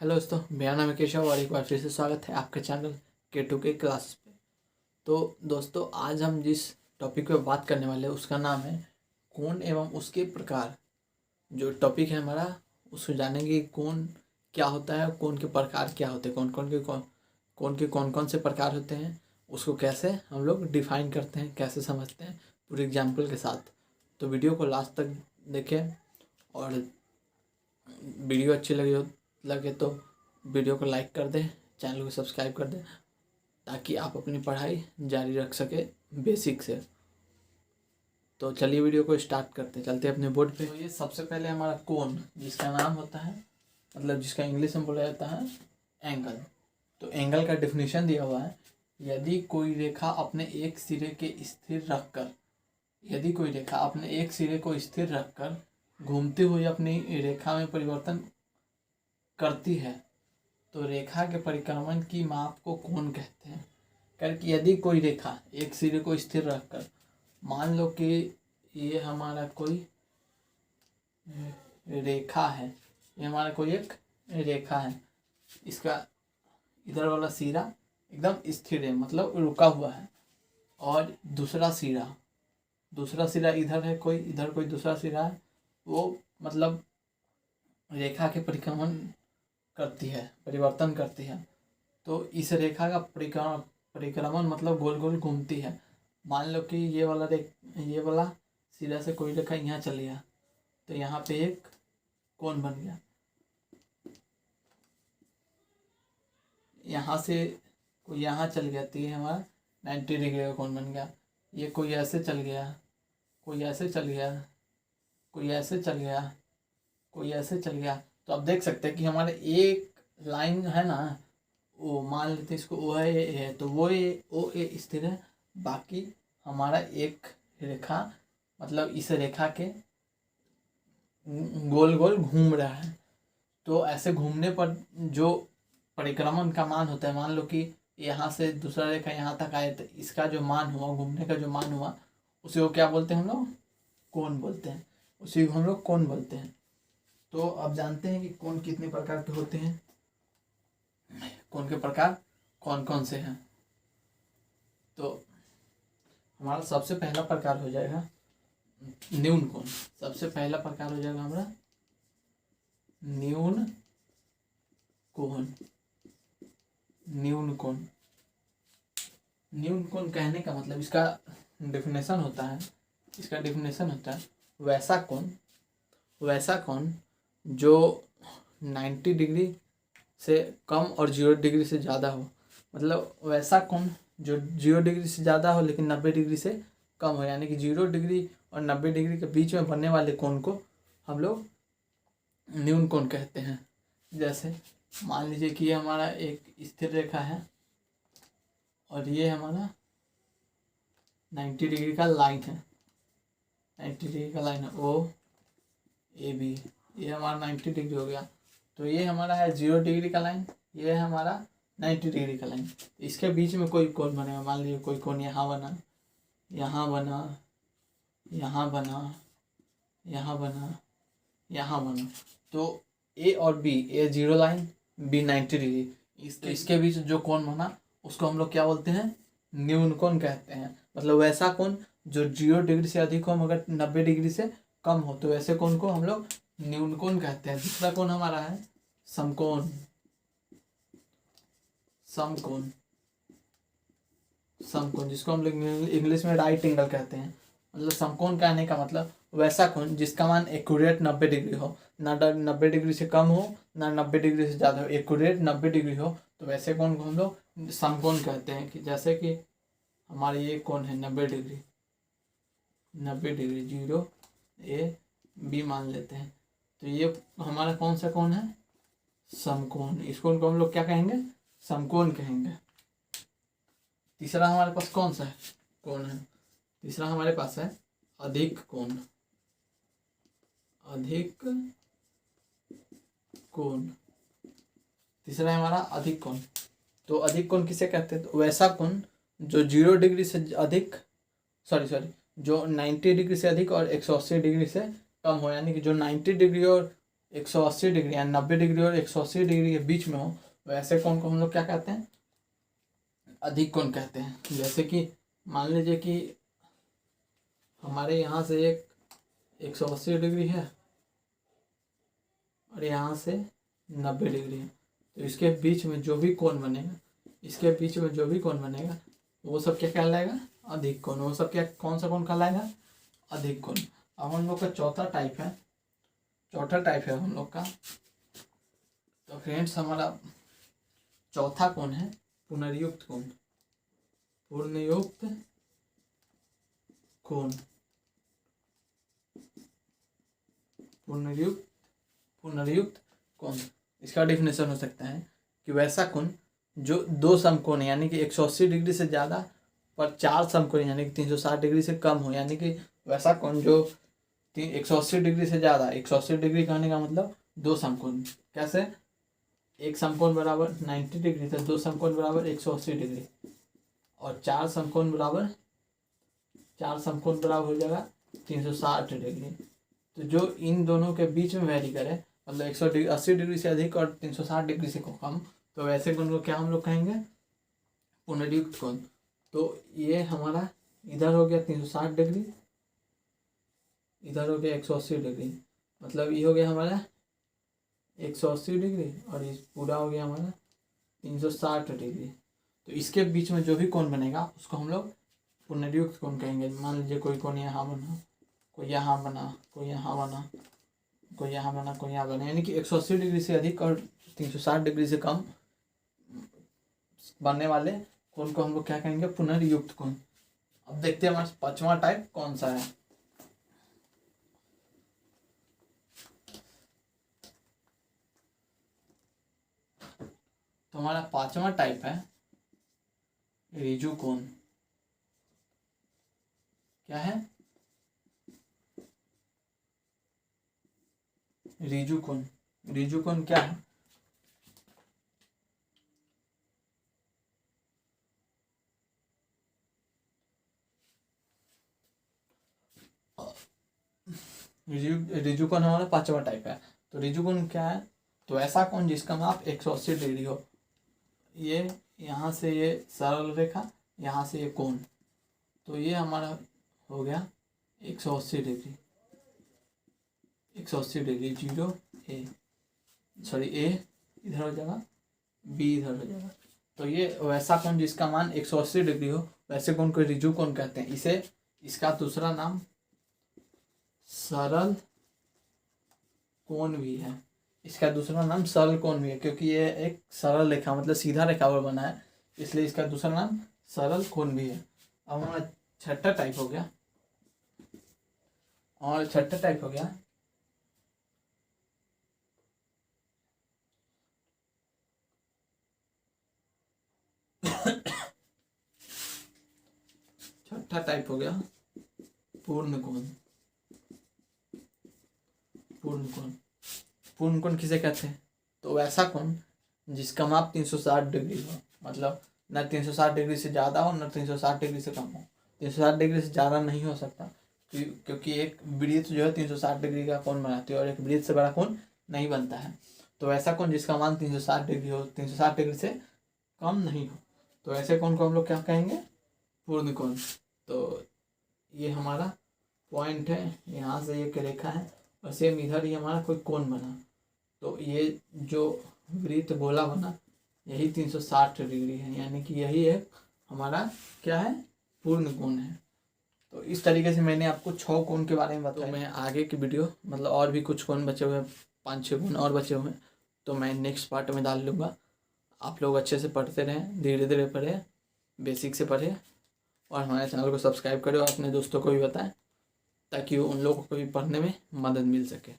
Hello दोस्तों, मेरा नाम है केशव और एक बार फिर से स्वागत है आपके चैनल K2 के क्लासेस पे। तो दोस्तों, आज हम जिस टॉपिक पे बात करने वाले हैं उसका नाम है कोण एवं उसके प्रकार। जो टॉपिक है हमारा, उसको जानेंगे कि कोण क्या होता है, कोण के प्रकार क्या होते हैं, कोण के कौन कौन से प्रकार होते हैं, उसको कैसे हम लोग डिफाइन करते हैं, कैसे समझते हैं, पूरे एग्जाम्पल के साथ। तो वीडियो को लास्ट तक देखें और वीडियो अच्छी लगे तो वीडियो को लाइक कर दें, चैनल को सब्सक्राइब कर दें, ताकि आप अपनी पढ़ाई जारी रख सके बेसिक से। तो चलिए वीडियो को स्टार्ट करते हैं, चलते हैं अपने बोर्ड पे। तो ये सबसे पहले हमारा कोण, जिसका नाम होता है, मतलब जिसका इंग्लिश में बोला जाता है एंगल। तो एंगल का डेफिनेशन दिया हुआ है, यदि कोई रेखा अपने एक सिरे के स्थिर रखकर यदि कोई रेखा अपने एक सिरे को स्थिर रखकर घूमती हुई अपनी रेखा में परिवर्तन करती है तो रेखा के परिक्रमण की माप को कोण कहते हैं। करके यदि कोई रेखा एक सिरे को स्थिर रखकर, मान लो कि ये हमारा कोई रेखा है, ये हमारा कोई एक रेखा है, इसका इधर वाला सिरा एकदम स्थिर है, मतलब रुका हुआ है, और दूसरा सिरा इधर है, कोई इधर कोई दूसरा सिरा है, वो मतलब रेखा के परिवर्तन करती है। तो इस रेखा का परिक्रमण मतलब गोल गोल घूमती है। मान लो कि ये वाला सिरा से कोई रेखा यहाँ चल गया, तो यहाँ पे एक कोण बन गया। यहाँ से कोई यहाँ चल गया तो ये हमारा 90 डिग्री का कोण बन गया। ये कोई ऐसे चल गया, कोई ऐसे चल गया, कोई ऐसे चल गया, कोई ऐसे चल गया। तो आप देख सकते हैं कि हमारे एक लाइन है ना, वो मान लेते हैं इसको ओ है, तो वो ओ ए स्थिर है, बाकी हमारा एक रेखा मतलब इस रेखा के गोल गोल घूम रहा है। तो ऐसे घूमने पर जो परिक्रमण का मान होता है, मान लो कि यहाँ से दूसरा रेखा यहाँ तक आए, तो इसका जो मान हुआ, घूमने का जो मान हुआ, उसी को क्या बोलते हैं हम लोग? कोण बोलते हैं। उसी को हम लोग कोण बोलते हैं। तो अब जानते हैं कि कोण कितने प्रकार के होते हैं, कोण के प्रकार कौन कौन से हैं। तो हमारा सबसे पहला प्रकार हो जाएगा न्यून कोण। सबसे पहला प्रकार हो जाएगा हमारा न्यून कोण। न्यून कोण, न्यून कोण कहने का मतलब, इसका डेफिनेशन होता है वैसा कोण जो 90 डिग्री से कम और 0 डिग्री से ज़्यादा हो। मतलब वैसा कोण जो 0 डिग्री से ज़्यादा हो लेकिन 90 डिग्री से कम हो, यानी कि 0 डिग्री और 90 डिग्री के बीच में बनने वाले कोण को हम लोग न्यून कोण कहते हैं। जैसे मान लीजिए कि ये हमारा एक स्थिर रेखा है और ये हमारा 90 डिग्री का लाइन है, 90 डिग्री का लाइन है ओ ए बी, ये हमारा 90 डिग्री हो गया। तो ये हमारा है 0 डिग्री का लाइन, ये है हमारा 90 डिग्री का लाइन। इसके बीच में कोई कोण बनेगा, मान लीजिए कोई कोण यहाँ बना, यहाँ बना, यहाँ बना, यहाँ बना, यहाँ बना। तो ए और बी, ए 0 लाइन, बी 90 डिग्री, इसके बीच जो कोण बना उसको हम लोग क्या बोलते हैं? न्यून कोण कहते हैं। मतलब वैसा कोण जो 0 डिग्री से अधिक हो मगर 90 डिग्री से कम हो, तो वैसे कोण को हम लोग न्यून कोण कहते हैं। दूसरा कोण हमारा है समकोण। समकोण जिसको हम लोग इंग्लिश में राइट एंगल कहते हैं। मतलब समकोण कहने का मतलब वैसा कोण जिसका मान एक्यूरेट 90 डिग्री हो, ना 90 डिग्री से कम हो ना 90 डिग्री से ज़्यादा हो, एक्यूरेट 90 डिग्री हो, तो वैसे कोण को हम लोग समकोण कहते हैं। कि जैसे कि हमारे ये कोण है 90 डिग्री, 0 ए बी मान लेते हैं, तो ये हमारा कौन सा कोण है? समकोण। इस कोण को हम लोग क्या कहेंगे? समकोण कहेंगे। तीसरा हमारे पास कौन सा है कोण है? तीसरा हमारे पास है अधिक कोण। अधिक कोण, तीसरा है हमारा अधिक कोण। तो अधिक कोण किसे कहते हैं? तो वैसा कोण जो 0 डिग्री से अधिक, जो 90 डिग्री से अधिक और 180 डिग्री से कम हो, यानी कि जो 90 डिग्री और 180 डिग्री यानी 90 डिग्री और 180 डिग्री के बीच में हो, वैसे कोण को हम लोग क्या कहते हैं? अधिक कोण कहते हैं। जैसे कि मान लीजिए कि हमारे यहाँ से एक 180 डिग्री है और यहाँ से 90 डिग्री है, तो इसके बीच में जो भी कोण बनेगा, इसके बीच में जो भी कोण बनेगा वो सब क्या कहलाएगा? अधिक कोण। वो सब क्या, कौन सा कोण कहलाएगा? अधिक कोण। अब हम लोग का चौथा टाइप है हम लोग का। तो फ्रेंड्स हमारा चौथा कोण है पुनर्युक्त कोण। पुनर्युक्त कोण, पुनर्युक्त कोण। इसका डेफिनेशन हो सकता है कि वैसा कोण जो दो समकोण यानी कि 180 डिग्री से ज़्यादा पर चार समकोण यानी कि 360 डिग्री से कम हो, यानी कि वैसा कोण जो 180 डिग्री से ज़्यादा। 180 डिग्री कहने का मतलब दो समकोण। कैसे? एक समकोण बराबर 90 डिग्री, तो दो समकोण बराबर 180 डिग्री, और चार समकोण बराबर हो जाएगा 360 डिग्री। तो जो इन दोनों के बीच में वेरी करे, मतलब 180 डिग्री से अधिक और 360 डिग्री से कम, तो वैसे कोण को क्या हम लोग कहेंगे? पुनर्युक्त कोण। तो ये हमारा इधर हो गया 360 डिग्री, इधर हो गया 180 डिग्री, मतलब ये हो गया हमारा 180 डिग्री और ये पूरा हो गया हमारा 360 डिग्री। तो इसके बीच में जो भी कोण बनेगा उसको हम लोग पुनर्युक्त कोण कहेंगे। मान लीजिए कोई कोण यहाँ बना, कोई यहाँ बना, कोई यहाँ बना, कोई यहाँ बना, कोई यहाँ बना, यानी कि 180 डिग्री से अधिक और 360 डिग्री से कम बनने वाले कोण को हम लोग क्या कहेंगे? पुनर्युक्त कोण। अब देखते हैं हमारा पांचवा टाइप कौन सा है। तो हमारा पांचवा टाइप है ऋजु कोण। क्या है? ऋजु कोण। ऋजु कोण क्या है? ऋजु कोण हमारा पांचवा टाइप है। तो ऋजु कोण क्या है? तो ऐसा कोण जिसका माप 180 डिग्री हो। ये यहाँ से ये सरल रेखा, यहाँ से ये कोण, तो ये हमारा हो गया 180 डिग्री। 180 डिग्री, जीरो ए इधर हो जाएगा, बी इधर हो जाएगा। तो ये वैसा कोण जिसका मान 180 डिग्री हो, वैसे कोण को ऋजु कोण कहते हैं। इसका दूसरा नाम सरल कोण भी है। इसका दूसरा नाम सरल कोण भी है, क्योंकि ये एक सरल रेखा मतलब सीधा रेखा पर बना है, इसलिए इसका दूसरा नाम सरल कोण भी है। अब हमारा छठा टाइप हो गया, और छठा टाइप हो गया पूर्ण कोण। पूर्ण कोण किसे कहते हैं? तो वैसा कोण जिसका माप 360 डिग्री हो, मतलब न 360 डिग्री से ज़्यादा हो न 360 डिग्री से कम हो। 360 डिग्री से ज़्यादा नहीं हो सकता, क्योंकि एक वृत्त जो है 360 डिग्री का कोण बनाती है और एक वृत्त से बड़ा कोण नहीं बनता है। तो ऐसा कोण जिसका मान 360 डिग्री हो, 360 डिग्री से कम नहीं हो, तो ऐसे कोण को हम लोग क्या कहेंगे? पूर्ण कोण। तो ये हमारा पॉइंट है, यहाँ से एक रेखा है और सेम इधर ही हमारा कोई कोण बना, तो ये जो वृत्त गोला बना यही 360 डिग्री है, यानी कि यही एक हमारा क्या है? पूर्ण कोण है। तो इस तरीके से मैंने आपको 6 कोण के बारे में बताया। तो मैं आगे की वीडियो मतलब और भी कुछ कोण बचे हुए हैं, 5-6 कोण और बचे हुए हैं, तो मैं नेक्स्ट पार्ट में डाल लूँगा। आप लोग अच्छे से पढ़ते रहें, धीरे धीरे पढ़ें, बेसिक से पढ़ें, और हमारे चैनल को सब्सक्राइब करें और अपने दोस्तों को भी बताएं, ताकि उन लोगों को भी पढ़ने में मदद मिल सके।